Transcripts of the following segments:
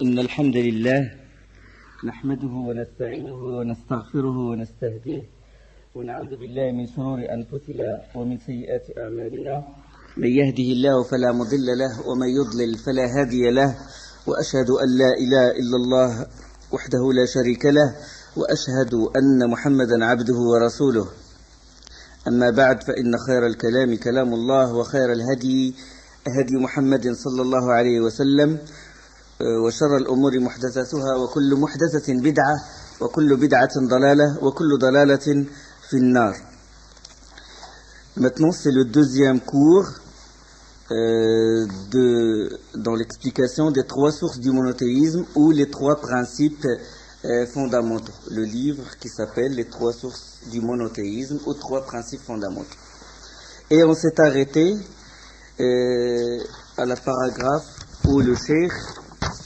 إن الحمد لله نحمده ونستعينه ونستغفره ونستهديه ونعوذ بالله من شرور أنفسنا ومن سيئات أعمالنا. من يهده الله فلا مضل له ومن يضلل فلا هادي له، وأشهد أن لا إله إلا الله وحده لا شريك له، وأشهد أن محمدا عبده ورسوله. أما بعد، فإن خير الكلام كلام الله، وخير الهدي هدي محمد صلى الله عليه وسلم، وشر الأمور محدثاتها، وكل محدثة بدعة، وكل بدعة ضلالة، وكل ضلالة في النار. Maintenant, c'est le deuxième cours dans l'explication des trois sources du monothéisme ou les trois principes fondamentaux. Le livre qui s'appelle Les trois sources du monothéisme ou trois principes fondamentaux. Et on s'est arrêté à la paragraphe où le cheikh,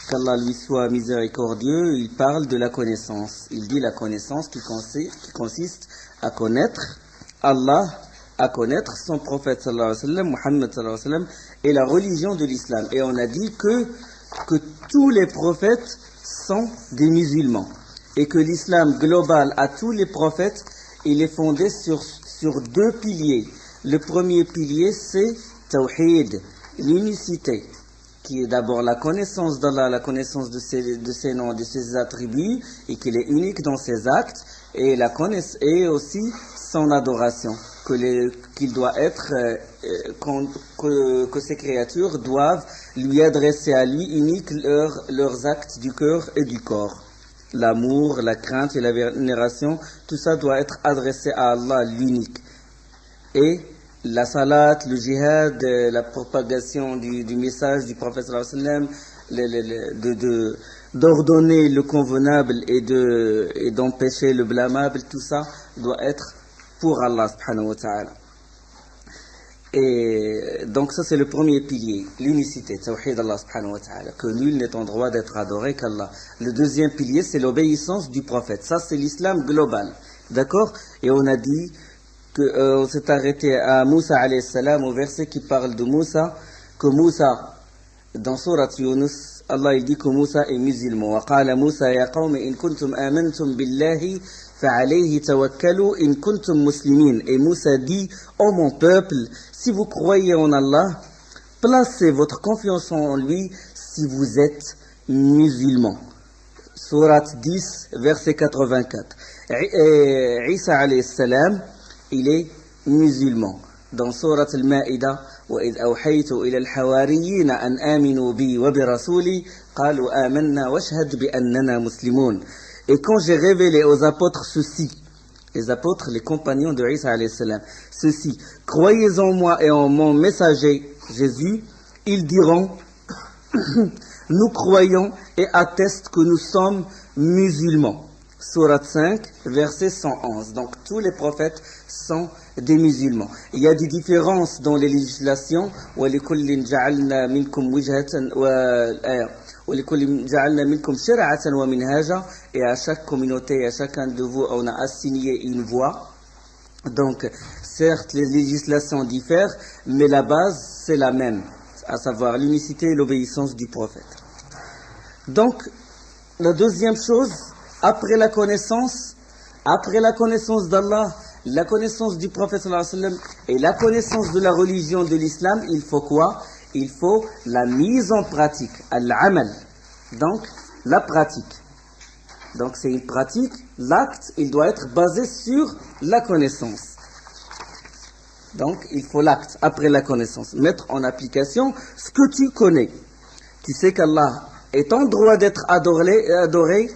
qu'Allah lui soit miséricordieux, il parle de la connaissance. Il dit la connaissance qui consiste à connaître Allah, à connaître son prophète sallallahu alayhi wa sallam, Muhammad sallallahu alayhi wa sallam, et la religion de l'islam. Et on a dit que tous les prophètes sont des musulmans et que l'islam global à tous les prophètes, il est fondé sur deux piliers. Le premier pilier, c'est Tawhid, l'unicité, qui est d'abord la connaissance d'Allah, la connaissance de ses noms, de ses attributs, et qu'il est unique dans ses actes, et aussi son adoration, qu'il doit être, que ces créatures doivent lui adresser à lui unique leurs actes du cœur et du corps. L'amour, la crainte et la vénération, tout ça doit être adressé à Allah l'unique. Et la salat, le jihad, la propagation du message du prophète sallallahu alayhi wa sallam, d'ordonner le convenable et d'empêcher le blâmable, tout ça doit être pour Allah subhanahu wa ta'ala. Et donc ça c'est le premier pilier, l'unicité, tawhid Allah subhanahu wa ta'ala, que nul n'est en droit d'être adoré qu'Allah. Le deuxième pilier, c'est l'obéissance du prophète. Ça c'est l'islam global, d'accord? Et on a dit on s'est arrêté à Moussa alayhi salam, au verset qui parle de Moussa, que Moussa, dans Surat Yunus, Allah il dit que Moussa est musulman. وَقَالَ مُوسَى يَا قَوْمِ إِن كُنْتُمْ آمَنْتُمْ بِاللَّهِ فَعَلَيْهِ تَوَكَّلُوا إِن كُنْتُمْ مُسْلِمِينَ. Et Moussa dit, ô mon peuple, si vous croyez en Allah, placez votre confiance en lui si vous êtes musulman. Surat 10, verset 84. Isa alayhi salam, il est musulman. Dans Surat al-Ma'ida, وَإِذْ أَوْحَيْتُ إِلَى الْحَوَارِيِّينَ أَنْ آمِنُوا بِي وَبِرَسُولِي قَالُوا آمَنَّا وَاشْهَدْ بِأَنَّنَا مُسْلِمُونَ. Et quand j'ai révélé aux apôtres ceci, les apôtres, les compagnons de Isa alayhi salam, ceci, croyez en moi et en mon messager Jésus, ils diront, nous croyons et attestent que nous sommes musulmans. Surat 5, verset 111. Donc tous les prophètes sont des musulmans. Il y a des différences dans les législations. وَلِكُلٍّ جَعَلْنَا مِنْكُمْ وِجْهَةً وَلِكُلٍّ جَعَلْنَا مِنْكُمْ شِرْعَةً وَمِنْهَاجًا. Et à chaque communauté, à chacun de vous, on a assigné une voie. Donc certes, les législations diffèrent, mais la base c'est la même, à savoir l'unicité et l'obéissance du prophète. Donc la deuxième chose, après la connaissance d'Allah, la connaissance du prophète sallallahu alayhi wa sallam et la connaissance de la religion de l'islam, il faut quoi? Il faut la mise en pratique, al-amal, donc la pratique. Donc c'est une pratique, l'acte, il doit être basé sur la connaissance. Donc il faut l'acte après la connaissance, mettre en application ce que tu connais. Tu sais qu'Allah est en droit d'être adoré,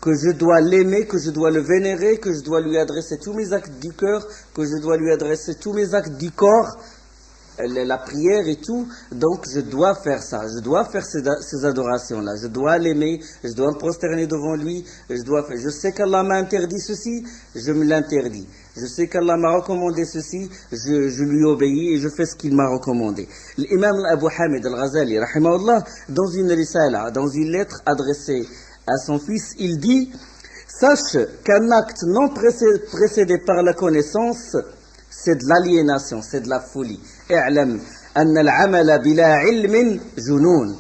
que je dois l'aimer, que je dois le vénérer, que je dois lui adresser tous mes actes du cœur, que je dois lui adresser tous mes actes du corps, la prière et tout. Donc je dois faire ça, je dois faire ces adorations-là, je dois l'aimer, je dois me prosterner devant lui, je sais qu'Allah m'a interdit ceci, je me l'interdis. Je sais qu'Allah m'a recommandé ceci, je lui obéis et je fais ce qu'il m'a recommandé. L'imam Abu Hamid al-Ghazali, rahimahullah, dans une risala, dans une lettre adressée à son fils, il dit, sache qu'un acte non précédé par la connaissance, c'est de l'aliénation, c'est de la folie. اعلم أن العمل بلا علم جنون.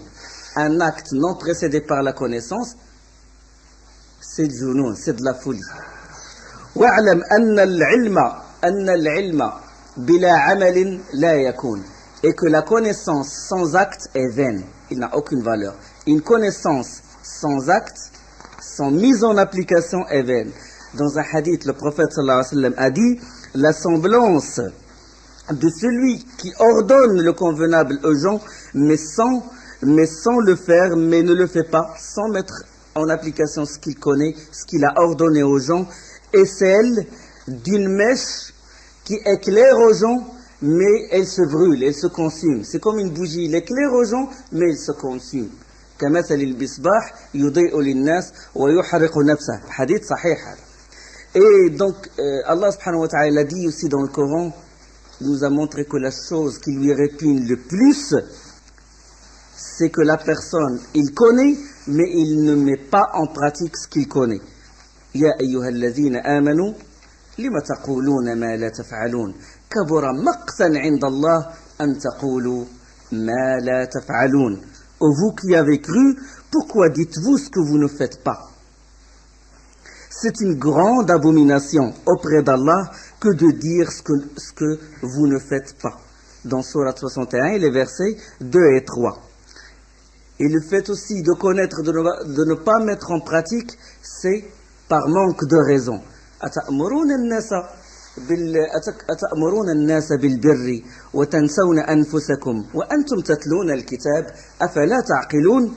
un acte non précédé par la connaissance, c'est du junoun, c'est de la folie. واعلم أن العلم بلا عمل لا يكون. Et que la connaissance sans acte est vaine, il n'a aucune valeur. Une connaissance sans acte, sans mise en application est vaine. Dans un hadith, le prophète sallallahu alayhi wa sallam a dit, la semblance de celui qui ordonne le convenable aux gens, mais sans le faire, mais ne le fait pas, sans mettre en application ce qu'il connaît, ce qu'il a ordonné aux gens, est celle d'une mèche qui éclaire aux gens, mais elle se brûle, elle se consume. C'est comme une bougie, elle éclaire aux gens, mais elle se consume. كمثل المصباح يضيء للناس ويحرق نفسه. Hadith sahih. Et donc, Allah subhanahu wa ta'ala a dit aussi dans le Coran, il nous a montré que la chose qui lui répugne le plus, c'est que la personne, il connaît, mais il ne met pas en pratique ce qu'il connaît. يا أيها الذين آمنوا لما تقولون ما لا تفعلون كبر مقتا عند الله أن تقولوا ما لا تفعلون. Vous qui avez cru, pourquoi dites-vous ce que vous ne faites pas? C'est une grande abomination auprès d'Allah que de dire ce que vous ne faites pas. Dans Sourate 61, les versets 2 et 3. Et le fait aussi de connaître, de ne pas mettre en pratique, c'est par manque de raison. أتأمرون الناس بالبر وتنسون أنفسكم وأنتم تتلون الكتاب أفلا تعقلون.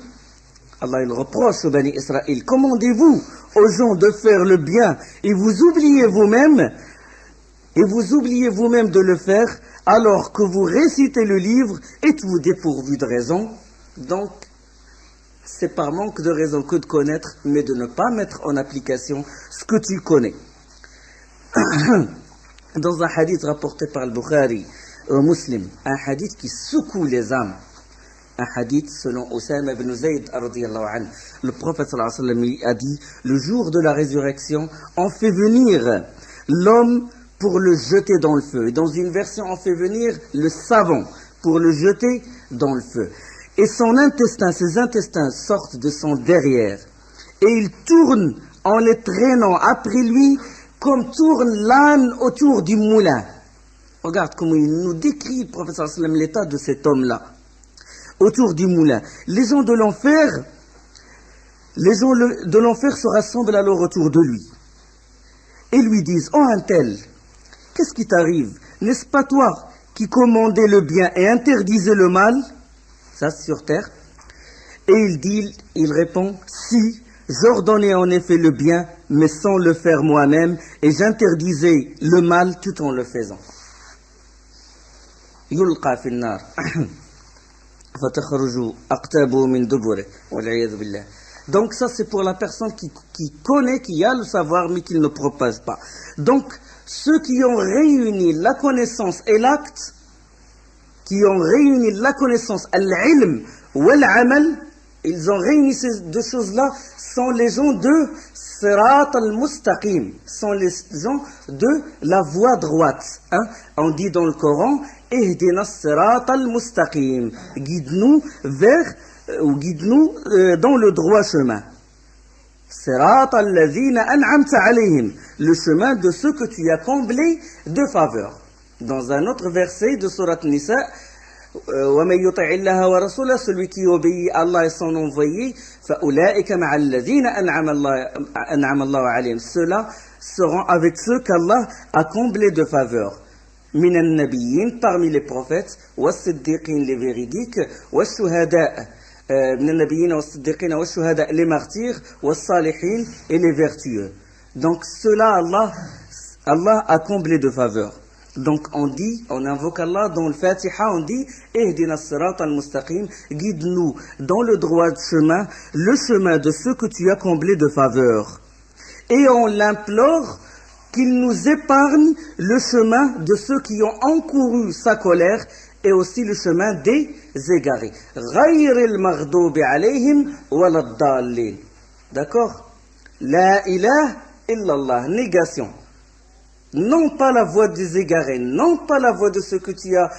Allah il reproche aux Bani Israël, commandez-vous aux gens de faire le bien et vous oubliez vous-même de le faire alors que vous récitez le livre, êtes-vous dépourvu de raison? Donc c'est par manque de raison que de connaître, mais de ne pas mettre en application ce que tu connais. Dans un hadith rapporté par le Bukhari Muslim, un hadith qui secoue les âmes, un hadith selon Osama ibn Zayd radiyallahu anhu, le prophète sallallahu alayhi wa sallam a dit, le jour de la résurrection, on fait venir l'homme pour le jeter dans le feu. Et dans une version, on fait venir le savant pour le jeter dans le feu. Et son intestin, ses intestins sortent de son derrière. Et il tourne en les traînant après lui comme tourne l'âne autour du moulin. Regarde comment il nous décrit, le prophète sallallahu alayhi wa sallam, l'état de cet homme-là. Autour du moulin. Les gens de l'enfer se rassemblent alors autour de lui. Et lui disent, oh un tel, qu'est-ce qui t'arrive? N'est-ce pas toi qui commandais le bien et interdisais le mal? Ça c'est sur terre. Et il répond, si, j'ordonnais en effet le bien, mais sans le faire moi-même, et j'interdisais le mal tout en le faisant. Yulqa fi an-nar. Donc ça c'est pour la personne qui connaît, qui a le savoir mais qui ne le propage pas. Donc ceux qui ont réuni la connaissance et l'acte, qui ont réuni la connaissance, al-ilm ou al-amal, ils ont réuni ces deux choses-là, sont les gens de Sirat al-Mustaqim, sont les gens de la voie droite. On dit dans le Coran, Ihdina Sirat al-Mustaqim, guide-nous dans le droit chemin. Sirat al-Lazina an'amta alayhim, le chemin de ceux que tu as comblés de faveur. Dans un autre verset de Surat Nisa, وَمَنْ يُطِعِ اللَّهَ وَرَسُولَهُ, celui qui obéit à Allah et son envoyé, فَأُولَٰئِكَ مَعَ الَّذِينَ أَنْعَمَ اللَّهُ عَلَيْهِمْ, ceux-là seront avec ceux qu'Allah a comblés de faveur. مِنَ النَّبِيِّينَ, parmi les prophètes, وَالصِّدِّقِينَ, les véridiques, وَالشُّهَدَاء, من النبيين والصديقين والشهداء, les martyrs, والصالحين, et les vertueux. Donc ceux-là, Allah a comblé de faveur. Donc on invoque Allah dans le Fatiha, on dit Ihdina Sirat al-Mustaqim, guide-nous dans le droit chemin, le chemin de ceux que tu as comblés de faveur. Et on l'implore qu'il nous épargne le chemin de ceux qui ont encouru sa colère et aussi le chemin des égarés. Ghayril maghdubi alayhim waladdallin. D'accord? La ilaha illallah, négation. Non pas la voie des égarés, non pas la voie de ceux que tu as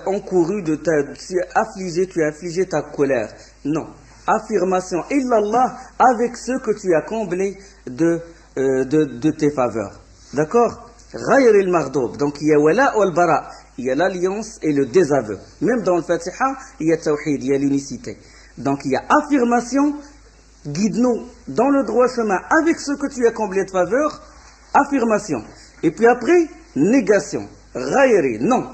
encouru, tu as affligé ta colère. Non, affirmation illallah avec ceux que tu as comblés de tes faveurs. D'accord? Ghayr al-maghdoub. Donc il y a wala wal bara, il y a l'alliance et le désaveu. Même dans le Fatiha, il y a tawhid, il y a l'unicité. Donc il y a affirmation, guide-nous dans le droit chemin avec ceux que tu as comblés de faveurs, affirmation. Et puis après, négation. Ghayri, non.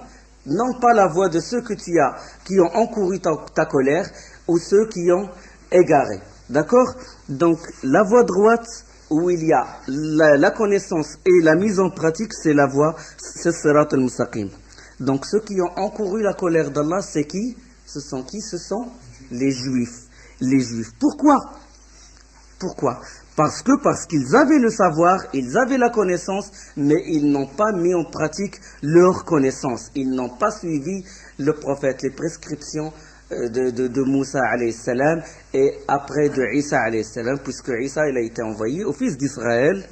Non pas la voix de ceux que tu as, qui ont encouru ta colère, ou ceux qui ont égaré. D'accord? Donc la voie droite, où il y a la connaissance et la mise en pratique, c'est la voie, c'est Sirat al-Mustaqim. Donc ceux qui ont encouru la colère d'Allah, c'est qui? Ce sont qui? Ce sont les Juifs. Les Juifs. Pourquoi? Pourquoi? Parce qu'ils avaient le savoir, ils avaient la connaissance, mais ils n'ont pas mis en pratique leur connaissance. Ils n'ont pas suivi le prophète, les prescriptions de Moussa alayhi salam et après de Isa alayhi salam, puisque Isa il a été envoyé aux fils d'Israël.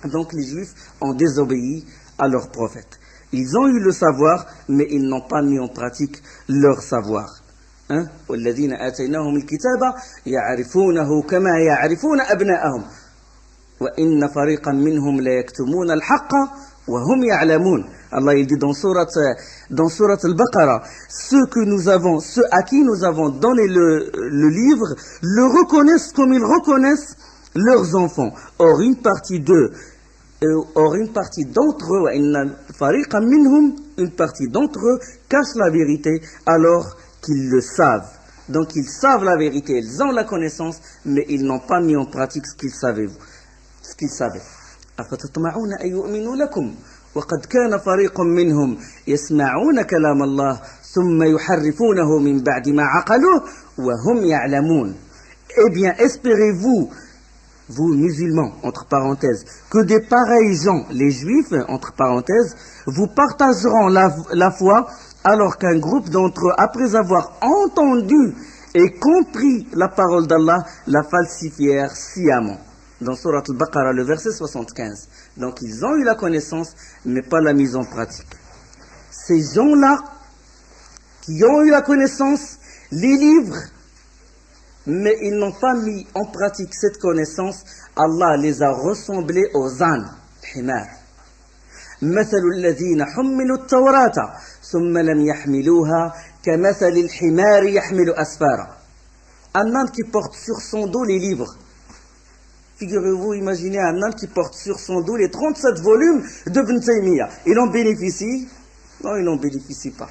Donc les Juifs ont désobéi à leur prophète. Ils ont eu le savoir, mais ils n'ont pas mis en pratique leur savoir. والذين آتيناهم الكتاب يعرفونه كما يعرفون أبناءهم وإن فريقا منهم لا يكتمون الحق وهم يعلمون. Allah il dit dans sourate al-Baqarah, ceux à qui nous avons donné le livre, le reconnaissent comme ils reconnaissent leurs enfants. Or une partie d'entre eux, une partie d'entre eux cache la vérité alors qu'ils le savent. Donc ils savent la vérité, ils ont la connaissance, mais ils n'ont pas mis en pratique ce qu'ils savaient. أفتطمعون أن يؤمنوا لكم وقد كان فريق منهم يسمعون كلام الله ثم يحرفونه من بعد ما عقلوه وهم يعلمون. Eh bien, espérez-vous, vous musulmans, entre parenthèses, que des pareils gens, les juifs, entre parenthèses, vous partageront la foi, alors qu'un groupe d'entre eux, après avoir entendu et compris la parole d'Allah, la falsifièrent sciemment. Dans Surat al-Baqarah, le verset 75. Donc ils ont eu la connaissance, mais pas la mise en pratique. Ces gens-là, qui ont eu la connaissance, les livres, mais ils n'ont pas mis en pratique cette connaissance, Allah les a ressemblés aux ânes, himar. مثل الذين حملوا التوراة ثم لم يحملوها كمثل الحمار يحمل أسفارا. Un âne qui porte sur son dos les livres. Figurez-vous, imaginez un âne qui porte sur son dos les 37 volumes de Ibn Taymiyyah. Il en bénéficie? Non, il n'en bénéficie pas.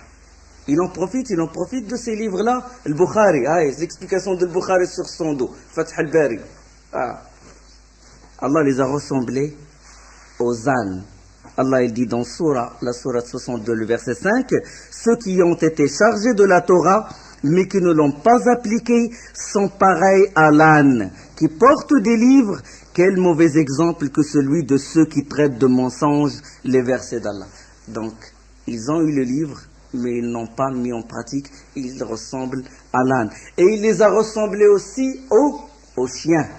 Il en profite de ces livres-là. Le Bukhari, l'explication de Bukhari sur son dos. Fath al-Bari. Allah les a ressemblés aux ânes. Allah il dit dans la sourate 62, le verset 5, ceux qui ont été chargés de la Torah, mais qui ne l'ont pas appliquée, sont pareils à l'âne, qui porte des livres. Quel mauvais exemple que celui de ceux qui traitent de mensonges les versets d'Allah. Donc, ils ont eu le livre, mais ils n'ont pas mis en pratique, ils ressemblent à l'âne. Et il les a ressemblés aussi aux chiens.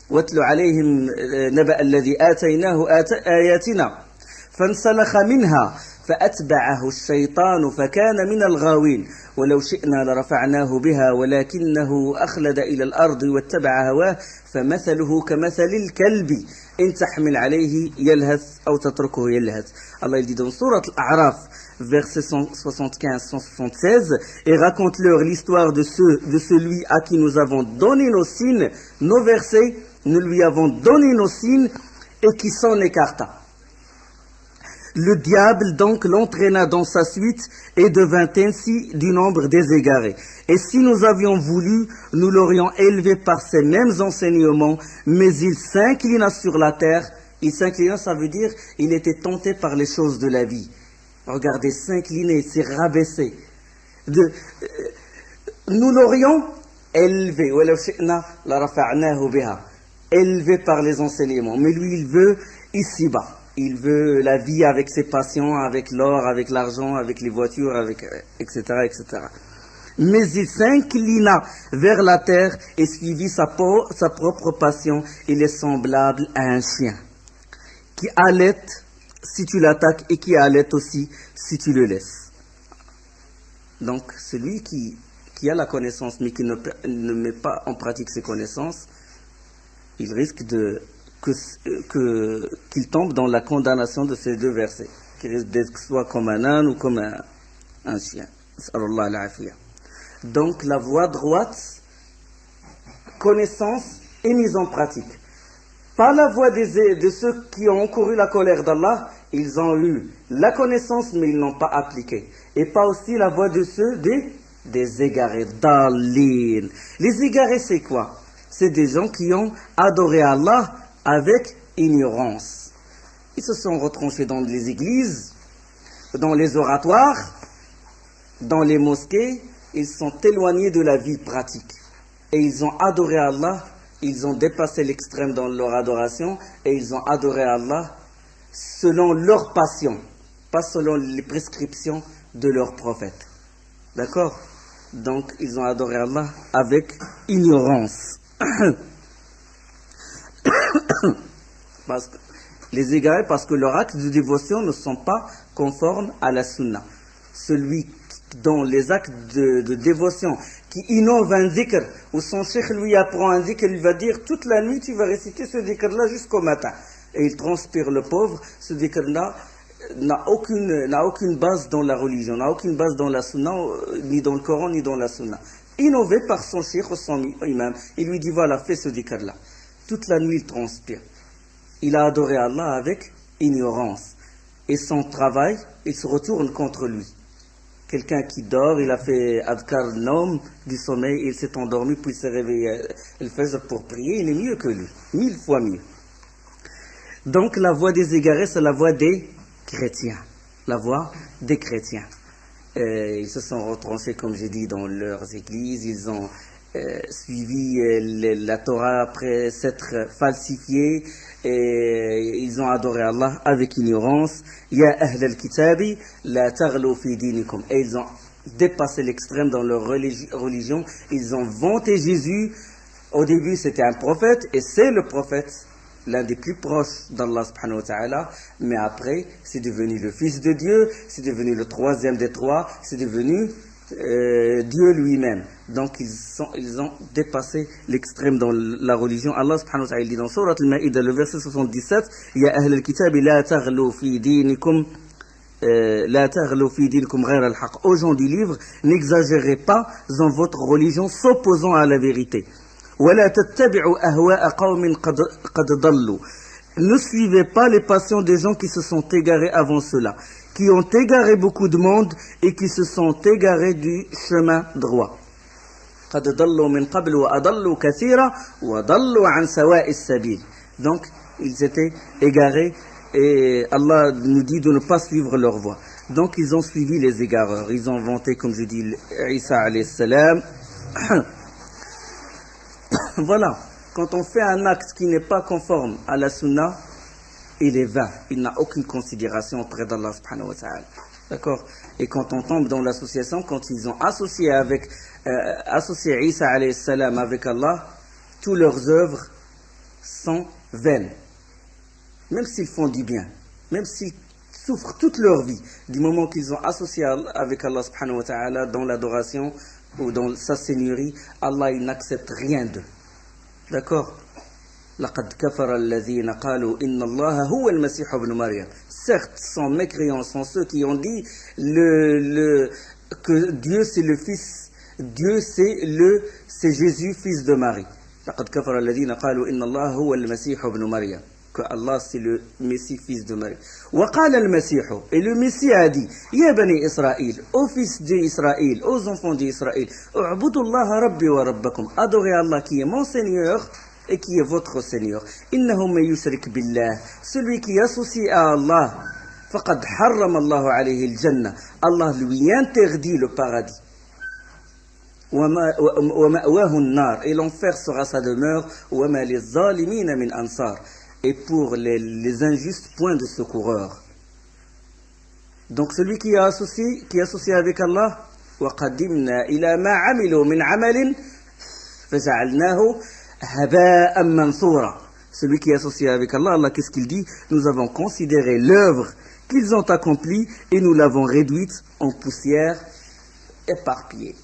وَاتْلُ عَلَيْهِمْ نَبَأَ الَّذِي آتَيْنَاهُ آيَاتِنَا فانسلخ منها فأتبعه الشيطان فكان من الغاوين ولو شئنا لرفعناه بها ولكنه أخلد إلى الأرض واتبع هواه فمثله كمثل الكلب إن تحمل عليه يلهث أو تتركه يلهث. Allah il dit dans Sourate Al-A'raf, verset 175-176, et raconte-leur l'histoire de celui à qui nous avons donné nos signes, nos versets, nous lui avons donné nos signes et qui s'en écarta. Le diable donc l'entraîna dans sa suite et devint ainsi du nombre des égarés. Et si nous avions voulu, nous l'aurions élevé par ces mêmes enseignements, mais il s'inclina sur la terre. Il s'inclina, ça veut dire, il était tenté par les choses de la vie. Regardez, s'incliner, c'est rabaisser. Nous l'aurions élevé. Élevé par les enseignements. Mais lui, il veut ici-bas. Il veut la vie avec ses passions, avec l'or, avec l'argent, avec les voitures, etc., etc. Mais il s'inclina vers la terre et suivit sa propre passion. Il est semblable à un chien qui allaite si tu l'attaques et qui allaite aussi si tu le laisses. Donc celui qui qui a la connaissance mais qui ne met pas en pratique ses connaissances, il risque qu'il tombe dans la condamnation de ces deux versets, qui risque d'être soit comme un âne ou comme un chien. Donc la voie droite, connaissance et mise en pratique. Pas la voie de ceux qui ont encouru la colère d'Allah, ils ont eu la connaissance mais ils n'ont pas appliqué. Et pas aussi la voie de ceux des égarés, dalin. Les égarés c'est quoi? C'est des gens qui ont adoré Allah avec ignorance. Ils se sont retranchés dans les églises, dans les oratoires, dans les mosquées, ils sont éloignés de la vie pratique. Et ils ont adoré Allah, ils ont dépassé l'extrême dans leur adoration, et ils ont adoré Allah selon leur passion, pas selon les prescriptions de leur prophète. D'accord? Donc, ils ont adoré Allah avec ignorance. Parce que, les égarés, parce que leurs actes de dévotion ne sont pas conformes à la sunna. Celui dont les actes de dévotion qui innove un dhikr, où son cheikh lui apprend un dhikr, il va dire toute la nuit tu vas réciter ce dhikr-là jusqu'au matin. Et il transpire le pauvre, ce dhikr-là n'a aucune base dans la religion, n'a aucune base dans la sunna, ni dans le Coran, ni dans la sunna. Innové par son cheikh ou son imam, il lui dit voilà, fais ce dhikr-là. Toute la nuit il transpire. Il a adoré Allah avec ignorance. Et son travail, il se retourne contre lui. Quelqu'un qui dort, il a fait adkar nom du sommeil, il s'est endormi, puis il s'est réveillé, il fait pour prier, il est mieux que lui, 1000 fois mieux. Donc la voie des égarés, c'est la voie des chrétiens. La voie des chrétiens. Ils se sont retranchés, comme j'ai dit, dans leurs églises, ils ont suivi la Torah après s'être falsifiés, et ils ont adoré Allah avec ignorance. Ya ahl al-kitabi la taghlu fi dinikum. Et ils ont dépassé l'extrême dans leur religion. Ils ont vanté Jésus. Au début, c'était un prophète, et c'est le prophète, l'un des plus proches d'Allah subhanahu wa ta'ala. Mais après, c'est devenu le fils de Dieu, c'est devenu le troisième des trois, c'est devenu Dieu lui-même. Donc ils ont dépassé l'extrême dans la religion. Allah subhanahu wa ta'ala dit dans Surat al-Ma'idah, le verset 77, Ya ahl al-kitab la taghlu fi dinikum la taghlu fi dinikum ghayra al-haq. Aux gens du livre, n'exagérez pas en votre religion s'opposant à la vérité. Wa la tattabi'u ahwa'a qawmin qad dallu. Ne suivez pas les passions des gens qui se sont égarés avant cela, qui ont égaré beaucoup de monde et qui se sont égarés du chemin droit. Donc, ils étaient égarés et Allah nous dit de ne pas suivre leur voie. Donc, ils ont suivi les égareurs. Ils ont vanté, comme je dis, Isa alayhi salam. Voilà. Quand on fait un acte qui n'est pas conforme à la sunna, il est vain. Il n'a aucune considération auprès d'Allah subhanahu wa ta'ala. D'accord? Et quand on tombe dans l'association, quand ils ont associé Isa alayhi salam avec Allah, toutes leurs œuvres sont vaines. Même s'ils font du bien, même s'ils souffrent toute leur vie, du moment qu'ils ont associé avec Allah subhanahu wa ta'ala dans l'adoration ou dans sa seigneurie, Allah il n'accepte rien d'eux. D'accord? لقد كفر الذين قالوا إن الله هو المسيح ابن مريم. Certes, sans mécréants sont ceux qui ont dit que Dieu c'est le fils, Dieu c'est Jésus fils de Marie. لقد كفر الذين قالوا إن الله هو المسيح ابن مريم. Que Allah c'est le Messie fils de Marie. وقال المسيح, et le Messie a dit, يا بني إسرائيل, aux fils d'Israël, aux enfants d'Israël, اعبدوا الله ربي وربكم, adorez Allah qui est mon Seigneur et qui est votre Seigneur. إنه من يشرك بالله, celui qui associe à Allah, فقد حرم الله عليه الجنة, Allah lui interdit le paradis. ومأواه النار, et l'enfer sera sa demeure. وما للظالمين من أنصار, et pour les injustes, point de secoureur. Donc celui qui est associé avec Allah, وَقَدِّمْنَا إِلَى مَا عَمِلُوا مِنْ عَمَلٍ فَجَعَلْنَاهُ هَبَاءً مَنْثُورًا. Celui qui est associé avec Allah, Allah qu'est-ce qu'il dit? Nous avons considéré l'œuvre qu'ils ont accomplie et nous l'avons réduite en poussière éparpillée.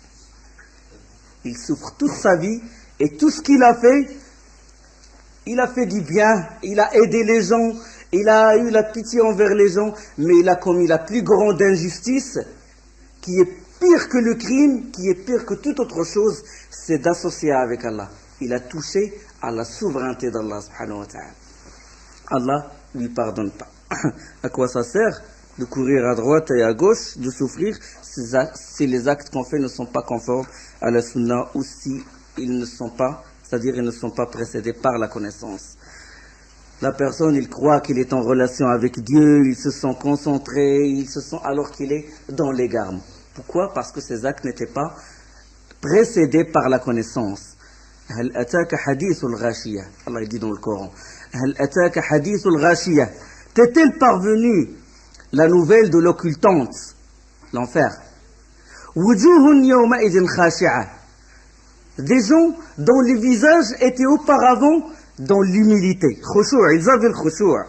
Il souffre toute sa vie et tout ce qu'il a fait du bien, il a aidé les gens, il a eu la pitié envers les gens, mais il a commis la plus grande injustice, qui est pire que le crime, qui est pire que toute autre chose, c'est d'associer avec Allah. Il a touché à la souveraineté d'Allah subhanahu wa ta'ala. Allah ne lui pardonne pas. À quoi ça sert de courir à droite et à gauche, de souffrir, si les actes qu'on fait ne sont pas conformes à la sunna ou si ils ne sont pas, c'est-à-dire ils ne sont pas précédés par la connaissance. La personne, il croit qu'il est en relation avec Dieu, il se sent concentré, il se sent alors qu'il est dans l'égarement. Pourquoi? Parce que ces actes n'étaient pas précédés par la connaissance. هل أتاك حديث الغاشية Allah dit dans le Coran. هل أتاك حديث الغاشية T'est-elle parvenue la nouvelle de l'occultante, l'enfer? وجوه يومئذ خاشعة Des gens dont les visages étaient auparavant dans l'humilité. Khushu', ils avaient le khushu'.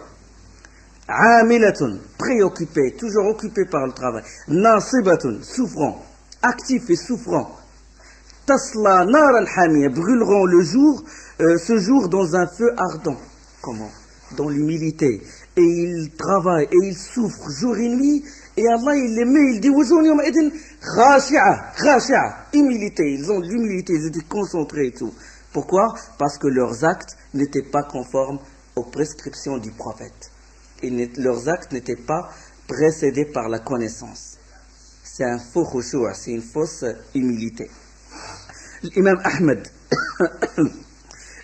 عاملة, préoccupés, toujours occupés par le travail. ناصبة, souffrant, actifs et souffrants. Tasla nar al-hamiyya, brûleront ce jour dans un feu ardent. Comment? Dans l'humilité. Et ils travaillent et ils souffrent jour et nuit. Et Allah, il les met, il dit khashi'a, humilité. Ils ont de l'humilité, ils étaient concentrés et tout. Pourquoi? Parce que leurs actes n'étaient pas conformes aux prescriptions du prophète. Et leurs actes n'étaient pas précédés par la connaissance. C'est un faux khushu', c'est une fausse humilité. L'imam Ahmed,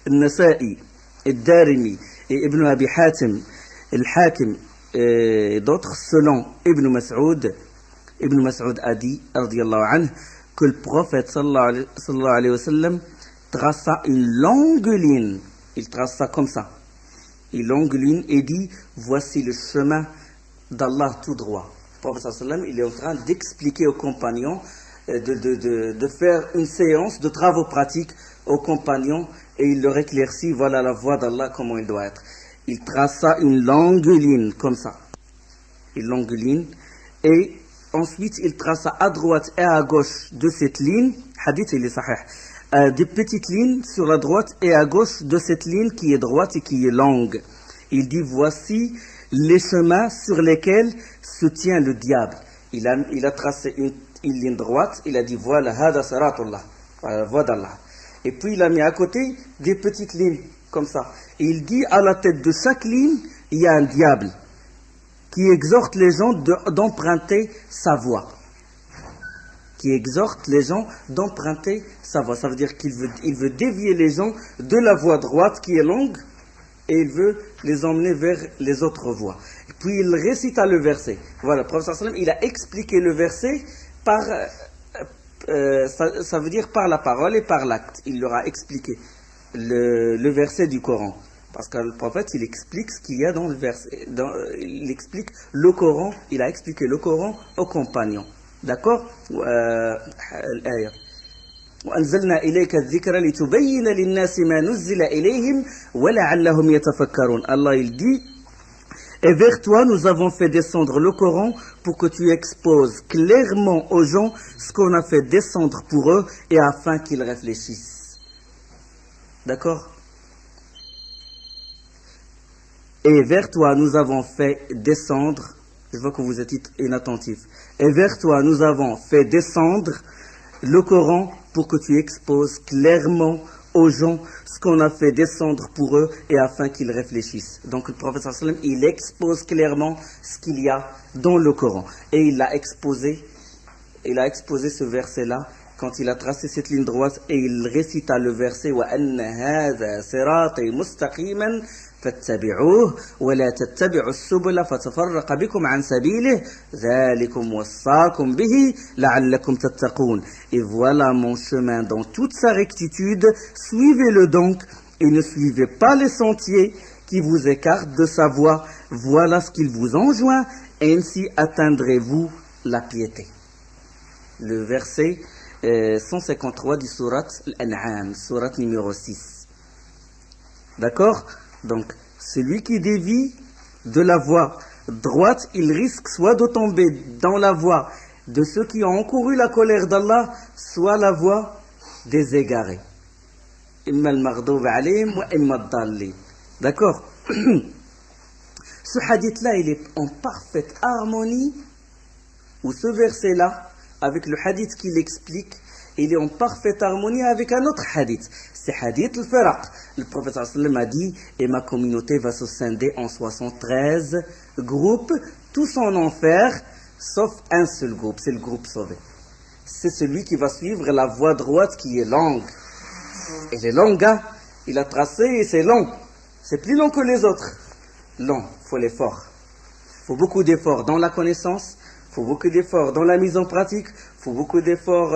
Al-Nasa'i, Al-Darimi et Ibn Abi Hatim, Al-Hakim et d'autres, selon Ibn Mas'ud a dit, radiyallahu anhu, que le prophète sallallahu alayhi wa sallam traça une longue ligne. Il trace ça comme ça. Une longue ligne et dit, voici le chemin d'Allah tout droit. Le prophète sallallahu alayhi wa sallam, il est en train d'expliquer aux compagnons, de faire une séance de travaux pratiques aux compagnons et il leur éclaircit, voilà la voie d'Allah, comment il doit être. Il traça une longue ligne comme ça. Une longue ligne. Et ensuite, il traça à droite et à gauche de cette ligne, hadith il est sahih, des petites lignes sur la droite et à gauche de cette ligne qui est droite et qui est longue. Il dit, voici les chemins sur lesquels se tient le diable. Il a tracé une ligne droite, il a dit, voilà, hada siratullah, la voie d'Allah. Et puis il a mis à côté des petites lignes, comme ça. Et il dit, à la tête de chaque ligne, il y a un diable qui exhorte les gens d'emprunter sa voie. Qui exhorte les gens d'emprunter sa voie. Ça veut dire qu'il veut dévier les gens de la voie droite qui est longue et il veut les emmener vers les autres voies. Et puis il récita le verset. Voilà, le prophète sallallahu alayhi wa sallam, il a expliqué le verset par, ça veut dire par la parole et par l'acte. Il leur a expliqué le verset du Coran. Parce que le prophète, il explique ce qu'il y a dans le verset. Il explique le Coran, il a expliqué le Coran aux compagnons. D'accord? الآية وأنزلنا إليك الذكر لتبين للناس ما نزل إليهم ولعلهم يتفكرون. Allah il dit, et vers toi nous avons fait descendre le Coran pour que tu exposes clairement aux gens ce qu'on a fait descendre pour eux et afin qu'ils réfléchissent. D'accord? Et vers toi nous avons fait descendre, je vois que vous êtes inattentifs, et vers toi nous avons fait descendre le Coran pour que tu exposes clairement aux gens ce qu'on a fait descendre pour eux et afin qu'ils réfléchissent. Donc le prophète sallallahu alayhi wa sallam, il expose clairement ce qu'il y a dans le Coran. Et il a exposé ce verset-là quand il a tracé cette ligne droite et il récita le verset وَأَنَّ هَذَا صِرَاطِي مُسْتَقِيمًا فاتبعوه ولا تتبعوا السبل فتفرق بكم عن سبيله ذلكم وصاكم به لعلكم تتقون. Et voilà mon chemin dans toute sa rectitude, suivez-le donc et ne suivez pas les sentiers qui vous écartent de sa voie. Voilà ce qu'il vous enjoint, ainsi atteindrez-vous la piété. Le verset 153 du surat Al-An'am, surat numéro 6. D'accord? Donc, celui qui dévie de la voie droite, il risque soit de tomber dans la voie de ceux qui ont encouru la colère d'Allah, soit la voie des égarés. Imma al-maghdoub alayhim wa imma ad-dallin. D'accord? Ce hadith-là, il est en parfaite harmonie, ou ce verset-là, avec le hadith qui l'explique, il est en parfaite harmonie avec un autre hadith. C'est hadith al-Firaq. Le prophète sallallahu a dit, et ma communauté va se scinder en 73 groupes, tous en enfer, sauf un seul groupe, c'est le groupe sauvé. C'est celui qui va suivre la voie droite qui est longue. Et les longues, hein, il a tracé et c'est long. C'est plus long que les autres. Long, il faut l'effort. Il faut beaucoup d'efforts dans la connaissance, il faut beaucoup d'efforts dans la mise en pratique, il faut beaucoup d'efforts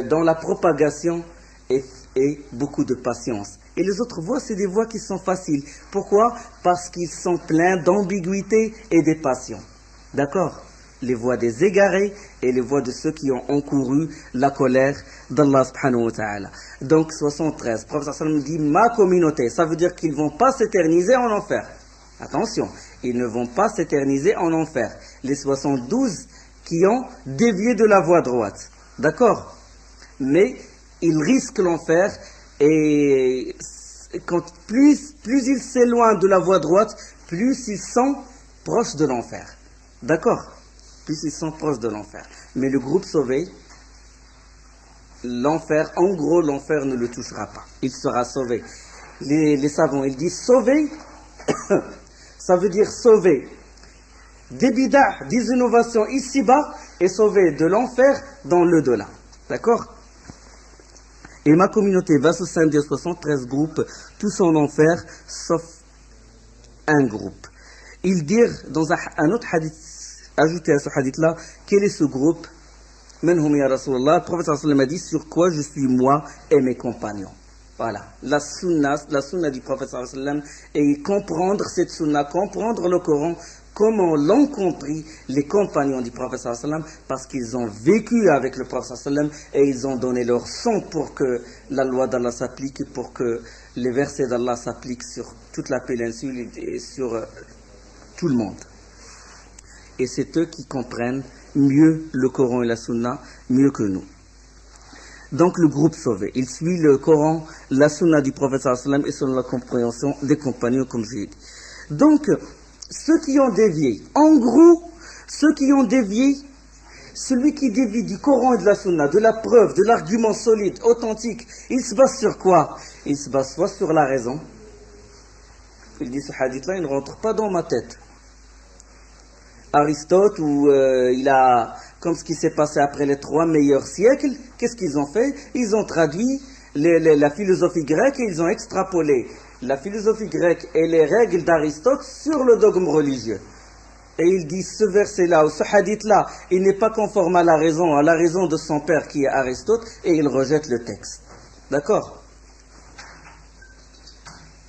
dans la propagation et beaucoup de patience. Et les autres voies, c'est des voies qui sont faciles. Pourquoi? Parce qu'ils sont pleins d'ambiguïté et de passion. D'accord? Les voies des égarés et les voies de ceux qui ont encouru la colère d'Allah subhanahu wa ta'ala. Donc 73, le prophète sallallahu alayhi wa sallam dit ma communauté, ça veut dire qu'ils ne vont pas s'éterniser en enfer. Attention, ils ne vont pas s'éterniser en enfer. Les 72 qui ont dévié de la voie droite. D'accord? Mais ils risquent l'enfer et plus ils s'éloignent de la voie droite, plus ils sont proches de l'enfer. D'accord? Plus ils sont proches de l'enfer. Mais le groupe sauvé, l'enfer, en gros, l'enfer ne le touchera pas. Il sera sauvé. Les savants, ils disent sauvé, ça veut dire sauvé des bid'ah, des innovations ici-bas et sauvé de l'enfer dans le delà. D'accord? Et ma communauté va se scinder en 73 groupes, tous en enfer, sauf un groupe. Ils dirent dans un autre hadith, ajouté à ce hadith-là, quel est ce groupe? Manhum ya Rasulallah, le prophète sallallahu alayhi wa sallam a dit sur quoi je suis moi et mes compagnons. Voilà, la sunna du prophète sallallahu alayhi wa sallam, et comprendre cette sunna, comprendre le Coran, comment l'ont compris les compagnons du prophète sallallahu alayhi wa sallam, parce qu'ils ont vécu avec le prophète sallallahu alayhi wa sallam et ils ont donné leur sang pour que la loi d'Allah s'applique, pour que les versets d'Allah s'appliquent sur toute la péninsule et sur tout le monde. Et c'est eux qui comprennent mieux le Coran et la Sunna, mieux que nous. Donc le groupe sauvé, il suit le Coran, la Sunna du prophète sallallahu alayhi wa sallam et selon la compréhension des compagnons, comme j'ai dit. Donc, ceux qui ont dévié, en gros, ceux qui ont dévié, celui qui dévie du Coran et de la Sunna, de la preuve, de l'argument solide, authentique, il se base sur quoi? Il se base soit sur la raison. Il dit ce hadith-là, il ne rentre pas dans ma tête. Aristote, où il a, comme ce qui s'est passé après les 3 meilleurs siècles, qu'est-ce qu'ils ont fait? Ils ont traduit la philosophie grecque et ils ont extrapolé la philosophie grecque et les règles d'Aristote sur le dogme religieux. Et il dit ce verset-là ou ce hadith-là, il n'est pas conforme à la raison de son père qui est Aristote, et il rejette le texte. D'accord?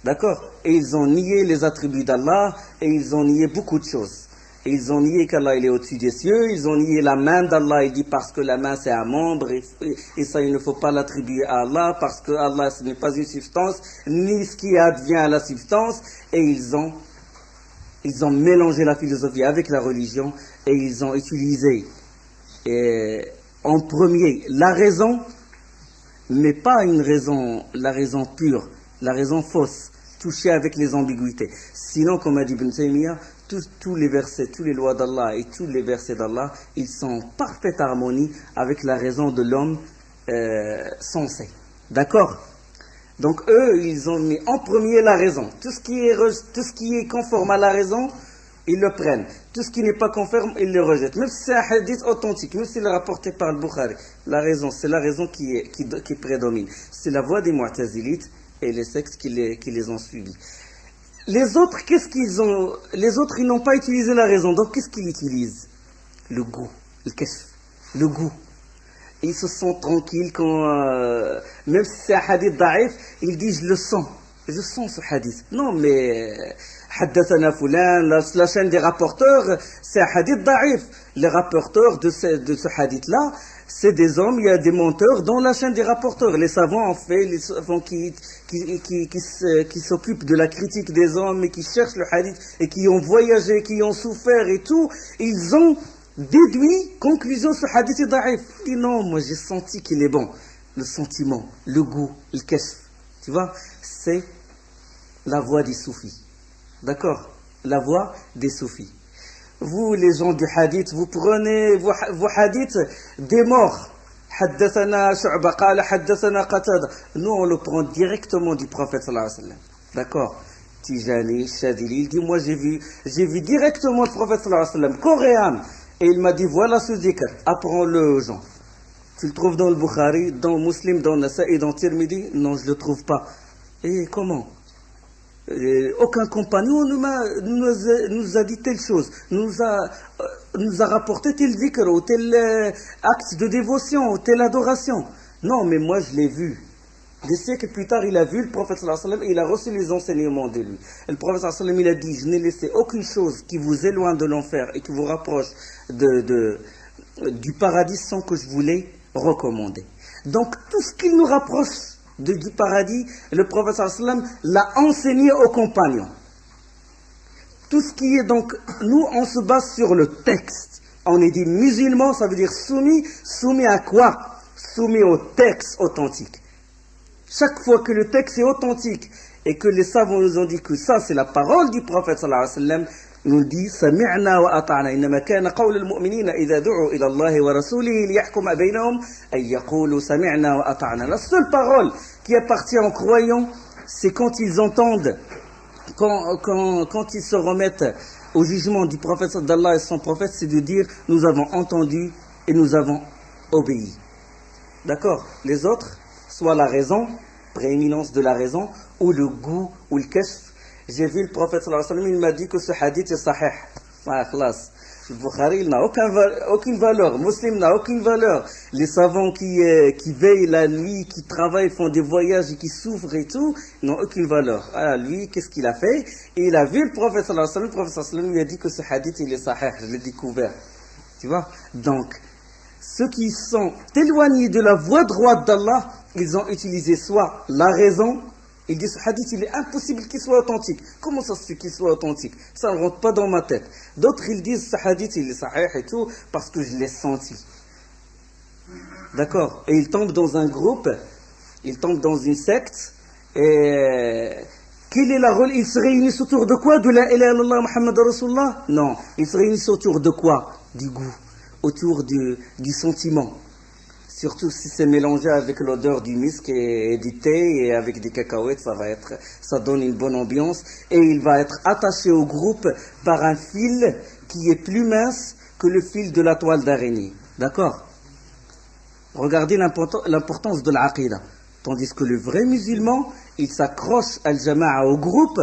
D'accord? Et ils ont nié les attributs d'Allah et ils ont nié beaucoup de choses. Et ils ont nié qu'Allah il est au-dessus des cieux, ils ont nié la main d'Allah, il dit parce que la main c'est un membre, et ça il ne faut pas l'attribuer à Allah, parce que Allah ce n'est pas une substance, ni ce qui advient à la substance, et ils ont mélangé la philosophie avec la religion, et ils ont utilisé en premier la raison, mais pas la raison pure, la raison fausse, touchée avec les ambiguïtés. Sinon, comme a dit Ibn Taymiyyah, tous les versets, tous les lois d'Allah et tous les versets d'Allah, ils sont en parfaite harmonie avec la raison de l'homme sensé. D'accord? Donc eux, ils ont mis en premier la raison. Tout ce qui est conforme à la raison, ils le prennent. Tout ce qui n'est pas conforme, ils le rejettent. Même si c'est un hadith authentique, même s'il est rapporté par le Bukhari, la raison, c'est la raison qui prédomine. C'est la voie des Mu'tazilites et les sectes qui les ont suivis. Les autres, qu'est-ce qu'ils ont? Les autres, ils n'ont pas utilisé la raison. Donc, qu'est-ce qu'ils utilisent? Le goût, le goût. Ils se sentent tranquilles quand, même si c'est un hadith da'if, ils disent, je sens ce hadith. Non, mais, haddathana fulan, la chaîne des rapporteurs, c'est un hadith da'if. Les rapporteurs de ce hadith-là, c'est des hommes, il y a des menteurs dans la chaîne des rapporteurs. Les savants, en fait, les savants qui s'occupent de la critique des hommes et qui cherchent le hadith et qui ont voyagé, qui ont souffert et tout, ils ont déduit, conclusion, ce hadith est da'if. Il dit non, moi j'ai senti qu'il est bon. le sentiment, le goût, le kashf. Tu vois, c'est la voix des soufis. D'accord? La voix des soufis. Vous, les gens du hadith, vous prenez vos hadiths des morts. حدثنا شعبة قال حدثنا قتادة. Nous, on le prend directement du prophète sallallahu alayhi wa sallam. D'accord? Tijani, Shadili, il dit, moi j'ai vu directement le prophète sallallahu alayhi wa sallam, coréen. Et il m'a dit, voilà ce zikr, apprends-le aux gens. Tu le trouves dans le Bukhari, dans Muslim, dans Nasa'i, dans Tirmidhi? Non, je ne le trouve pas. Et comment? Aucun compagnon nous a dit telle chose, nous a rapporté tel zikr ou tel acte de dévotion ou telle adoration. Non, mais moi je l'ai vu. Des siècles plus tard, il a vu le prophète sallallahu alayhi wa sallam et il a reçu les enseignements de lui. Et le prophète sallallahu alayhi wa sallam, il a dit, je n'ai laissé aucune chose qui vous éloigne de l'enfer et qui vous rapproche du paradis sans que je vous l'ai recommandé. Donc tout ce qui nous rapproche du paradis, le prophète sallallahu alayhi wa sallam l'a enseigné aux compagnons. Tout ce qui est donc, nous on se base sur le texte. On est des musulmans, ça veut dire soumis à quoi? Soumis au texte authentique. Chaque fois que le texte est authentique et que les savants nous ont dit que ça c'est la parole du prophète sallallahu alayhi wa sallam, nous dit سمعنا وأطعنا إنما كان قول المؤمنين إذا دعوا إلى الله ورسوله ليحكم بينهم أن يقولوا سمعنا وأطعنا. La seule parole qui appartient aux croyants, c'est quand ils entendent, quand ils se remettent au jugement du prophète d'Allah et son prophète, c'est de dire nous avons entendu et nous avons obéi. D'accord? Les autres, soit la raison, prééminence de la raison, ou le goût, ou le kashf. J'ai vu le prophète sallallahu alayhi wa sallam, il m'a dit que ce hadith est sahih. Ah, khlas. Le Bukhari, il n'a aucune valeur. Muslim n'a aucune valeur. Les savants qui veillent la nuit, qui travaillent, font des voyages et qui souffrent et tout, n'ont aucune valeur. Ah, lui, qu'est-ce qu'il a fait? Il a vu le prophète sallallahu alayhi wa sallam. Le prophète sallallahu alayhi wa sallam lui a dit que ce hadith, il est sahih. Je l'ai découvert. Tu vois? Donc, ceux qui sont éloignés de la voie droite d'Allah, ils ont utilisé soit la raison. Ils disent ce hadith il est impossible qu'il soit authentique. Comment ça se fait qu'il soit authentique? Ça ne rentre pas dans ma tête. D'autres ils disent ce hadith il est sahih et tout parce que je l'ai senti. D'accord? Et ils tombent dans un groupe, ils tombent dans une secte. Et quel est la rôle? Ils se réunissent autour de quoi? De la ilaha illallah Muhammad Rasulullah? Non. Ils se réunissent autour de quoi? Du goût, autour du sentiment. Surtout si c'est mélangé avec l'odeur du misk et du thé et avec des cacahuètes, ça donne une bonne ambiance. Et il va être attaché au groupe par un fil qui est plus mince que le fil de la toile d'araignée. D'accord? Regardez l'importance de l'aqidah. Tandis que le vrai musulman, il s'accroche al-jama'a au groupe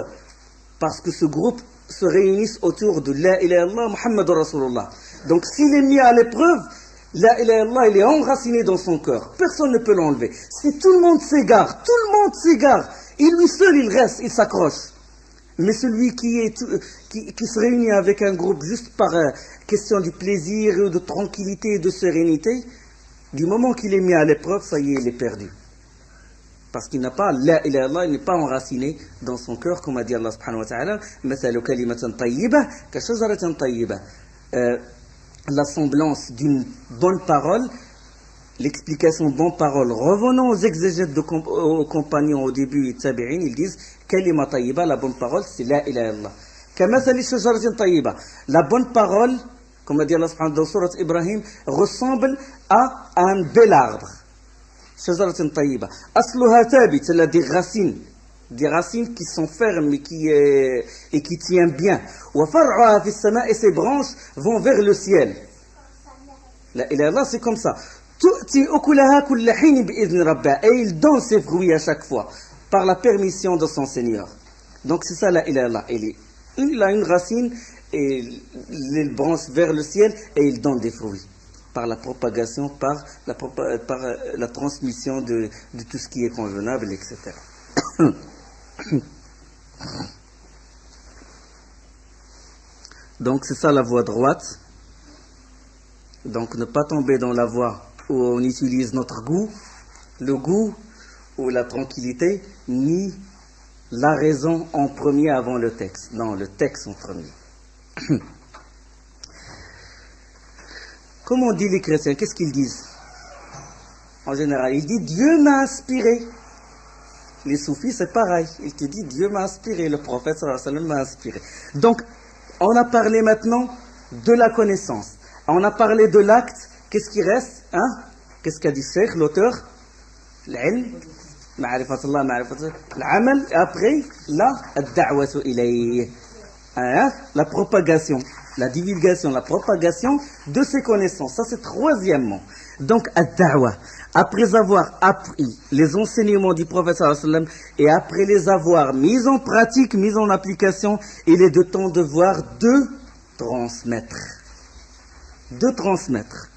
parce que ce groupe se réunisse autour de la ilaha illallah Muhammad Rasulullah. Donc s'il est mis à l'épreuve, la ilaha illallah, il est enraciné dans son cœur. Personne ne peut l'enlever. Si tout le monde s'égare, et lui seul il reste, il s'accroche. Mais celui qui se réunit avec un groupe juste par question du plaisir, de tranquillité et de sérénité, du moment qu'il est mis à l'épreuve, ça y est, il est perdu. Parce qu'il n'a pas, la ilaha illallah, il n'est pas enraciné dans son cœur, comme a dit Allah subhanahu wa ta'ala, مثل كلمة طيبة كشجرة طيبة. La semblance d'une bonne parole, l'explication bonne parole. Revenons aux exégètes aux compagnons au début, tabi'in, ils disent kalima tayyiba, la bonne parole, c'est la ilaha illallah. Kamathali shajaratin tayyiba. La bonne parole, comme a dit Allah subhanahu wa ta'ala dans surat Ibrahim, ressemble à un bel arbre. Shajaratin tayyiba. Asluha tabit, c'est là des racines qui sont fermes et qui tiennent bien. Et ses branches vont vers le ciel. La ilaha illallah, c'est comme ça. Et il donne ses fruits à chaque fois par la permission de son Seigneur. Donc c'est ça la ilaha illallah. Il a une racine et les branches vers le ciel et il donne des fruits par la propagation, par la transmission de tout ce qui est convenable, etc. Donc c'est ça la voie droite. Donc ne pas tomber dans la voie où on utilise notre goût, le goût ou la tranquillité, ni la raison en premier avant le texte. Non, le texte en premier. Comment on dit les chrétiens? Qu'est-ce qu'ils disent? En général, il dit Dieu m'a inspiré. Les soufis, c'est pareil. Il te dit Dieu m'a inspiré, le prophète sallallahu alayhi wa sallam m'a inspiré. Donc, on a parlé maintenant de la connaissance. On a parlé de l'acte. Qu'est-ce qui reste, hein? Qu'est-ce qu'a dit Cheikh, l'auteur? L'ilm, ma'rifatullah, ma'rifatullah, l'amal, et après, ad-da'watu ilayh. Hein? La propagation, la divulgation, la propagation de ces connaissances. Ça, c'est troisièmement. Donc, ad-da'wa. Après avoir appris les enseignements du prophète sallallahu alayhi wa sallam et après les avoir mis en pratique, mis en application, il est de temps de voir de transmettre. De transmettre.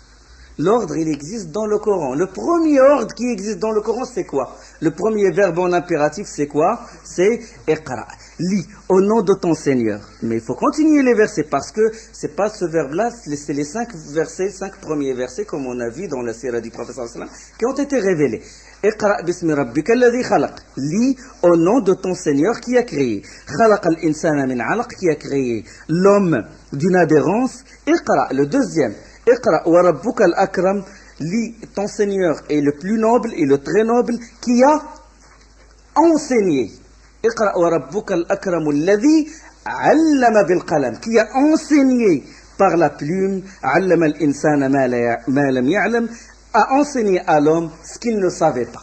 L'ordre, il existe dans le Coran. Le premier ordre qui existe dans le Coran, c'est quoi? Le premier verbe en impératif, c'est quoi? C'est iqra. Lis au nom de ton Seigneur. Mais il faut continuer les versets parce que c'est pas ce verbe-là, c'est les 5 versets, 5 premiers versets, comme on a vu dans la sira du prophète sallallahu alayhi wa sallam, qui ont été révélés. Iqra bismi rabbika alladhi khalaq. Lis au nom de ton Seigneur qui a créé. Khalaq al-insana min alaq, qui a créé l'homme d'une adhérence. Iqra, le deuxième. Iqra wa rabbuka al-akram, lis ton Seigneur est le plus noble et le très noble qui a enseigné. Iqra wa rabbuka al-akram alladhi 'allama bil qalam, qui a enseigné par la plume. 'allama al-insana ma lam ya'lam, a enseigné à l'homme ce qu'il ne savait pas.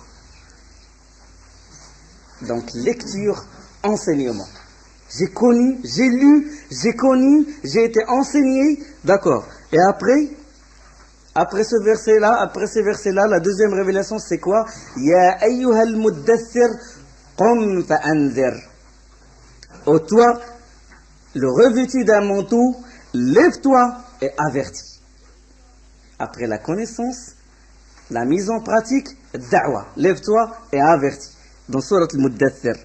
Donc lecture, enseignement. J'ai connu, j'ai lu, j'ai connu, j'ai été enseigné, d'accord. Et après ce verset-là, la deuxième révélation, c'est quoi? Ya ayyuhal muddaththir qum fa'anzir. Ô toi, le revêtu d'un manteau, lève-toi et avertis. Après la connaissance, la mise en pratique, da'wa, lève-toi et avertis. Dans Surat al-Muddaththir.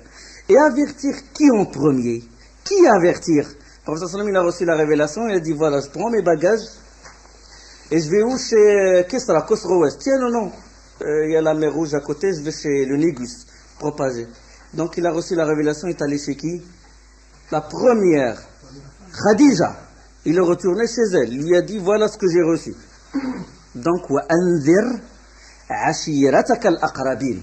Et avertir qui en premier? Qui avertir? Le prophète sallam, il a reçu la révélation, il a dit voilà, je prends mes bagages et je vais où? Chez Kisra, Khosrow-Ouest. Tiens, non, il y a la mer Rouge à côté, je vais chez le Négus, propager. Donc il a reçu la révélation, il est allé chez qui? La première, Khadija. Il est retourné chez elle, il lui a dit voilà ce que j'ai reçu. Donc, wa anzir ashiratak al-aqrabin.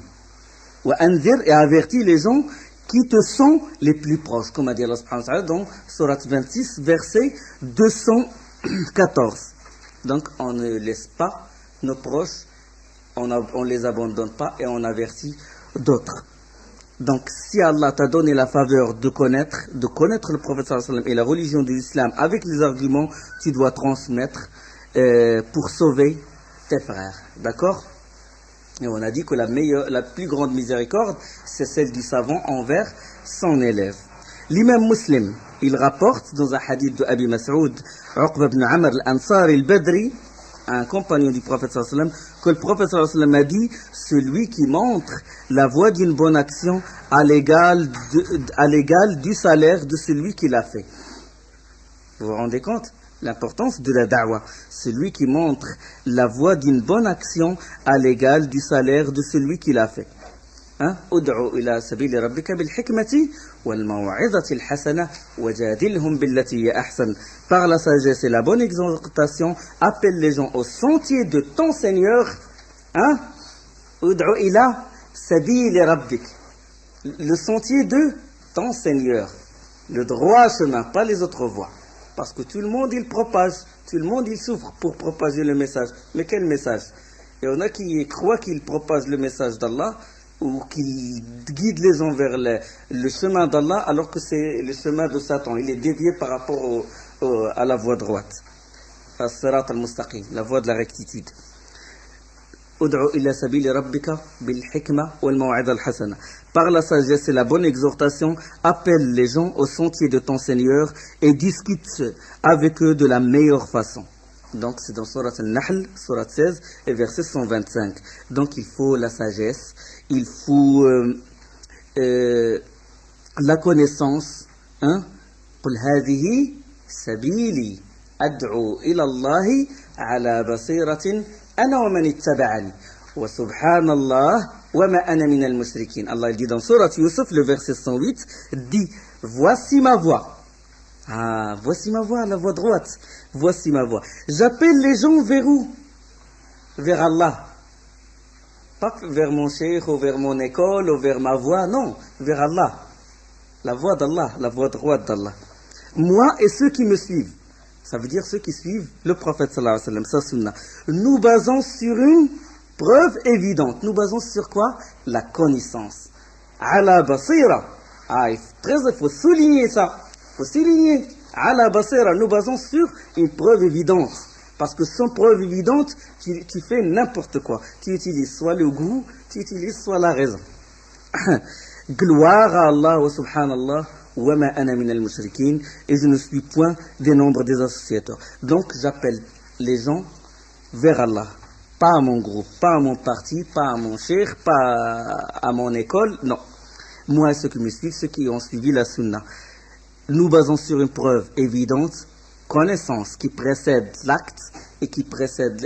Wa anzir, et avertis les gens qui te sont les plus proches, comme a dit Allah subhanahu wa ta'ala dans Surat 26, verset 214. Donc, on ne laisse pas nos proches, on ne les abandonne pas et on avertit d'autres. Donc, si Allah t'a donné la faveur de connaître le prophète sallallahu alayhi wa sallam et la religion de l'islam avec les arguments, tu dois transmettre pour sauver tes frères. D'accord? Et on a dit que la plus grande miséricorde, c'est celle du savant envers son élève. L'imam Muslim, il rapporte dans un hadith de Abi Mas'ud, Uqba ibn Amr al-Ansari al-Badri, un compagnon du prophète sallallahu alayhi wa sallam, que le prophète sallallahu alayhi wa sallam a dit, celui qui montre la voie d'une bonne action à l'égal du salaire de celui qui l'a fait. Vous vous rendez compte? L'importance de la da'wa. Celui qui montre la voie d'une bonne action à l'égal du salaire de celui qui l'a fait. Ud'u ila sabili rabbika bil hikmati wal maw'izati al hasana wajadilhum billati hiya ahsan. Par la sagesse et la bonne exhortation, appelle les gens au sentier de ton Seigneur. Ud'u ila sabili rabbik. Le sentier de ton Seigneur. Le droit chemin, pas les autres voies. Parce que tout le monde, il propage, tout le monde, il souffre pour propager le message. Mais quel message? Il y en a qui croient qu'ils propagent le message d'Allah ou qu'ils guident les gens vers le chemin d'Allah alors que c'est le chemin de Satan. Il est dévié par rapport à la voie droite. As-sirat al-mustaqim, la voie de la rectitude. Ud'u ila sabili rabbika bil hikma wal maw'ida al hasana. Par la sagesse et la bonne exhortation, appelle les gens au sentier de ton Seigneur et discute avec eux de la meilleure façon. Donc c'est dans Surat al-Nahl, Surat 16 et verset 125. Donc il faut la sagesse, il faut la connaissance. قل هذه سبيلي أدعو إلى الله على بصيرة أنا ومن اتبعني وسبحان الله وما أنا من المشركين. Allah il dit dans Surat Yusuf, le verset 108, dit voici ma voix. Voici ma voix, la voix droite. Voici ma voix. J'appelle les gens vers où? Vers Allah. Pas vers mon cheikh ou vers mon école ou vers ma voix, non, vers Allah. La voix d'Allah, la voix droite d'Allah. Moi et ceux qui me suivent. Ça veut dire ceux qui suivent le prophète sallallahu alayhi wa sallam, sa sunna. Nous basons sur une preuve évidente. Nous basons sur quoi? La connaissance. Ala basira. Ah, il faut souligner ça. Il faut souligner. Ala basira. Nous basons sur une preuve évidente. Parce que sans preuve évidente, tu fais n'importe quoi. Tu utilises soit le goût, tu utilises soit la raison. Gloire à Allah wa subhanallah. wa ma ana min al-mushrikin, et je ne suis point des nombres des associateurs. Donc j'appelle les gens vers Allah. Pas à mon groupe, pas à mon parti, pas à mon cheikh, pas à mon école, non. Moi et ceux qui me suivent, ceux qui ont suivi la sunna. Nous basons sur une preuve évidente, connaissance qui précède l'acte et qui précède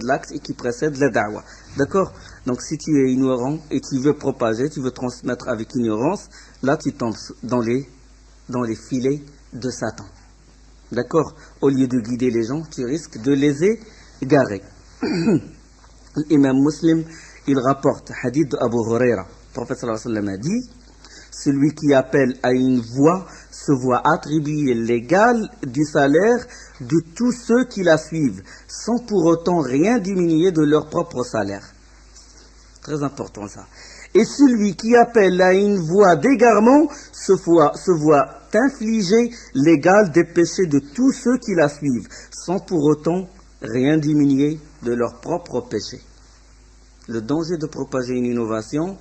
l'acte et qui précède la da'wah. D'accord? Donc si tu es ignorant et tu veux propager, tu veux transmettre avec ignorance, là tu tombes dans les filets de Satan. D'accord? Au lieu de guider les gens, tu risques de les égarer. L'imam Muslim, il rapporte hadith d'Abu Huraira. Le prophète sallallahu alayhi wa sallam a dit: celui qui appelle à une voie se voit attribuer l'égal du salaire de tous ceux qui la suivent, sans pour autant rien diminuer de leur propre salaire. Très important ça. Et celui qui appelle à une voie d'égarement se voit infliger l'égal des péchés de tous ceux qui la suivent, sans pour autant rien diminuer de leur propre péché. Le danger de propager une innovation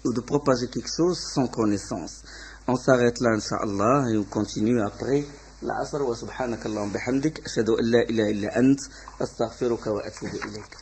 ou de propager quelque chose sans connaissance. On s'arrête là, Inch'Allah, et on continue après. العصر وسبحانك اللهم بحمدك أشهد أن لا إله إلا أنت أستغفرك وأتوب إليك.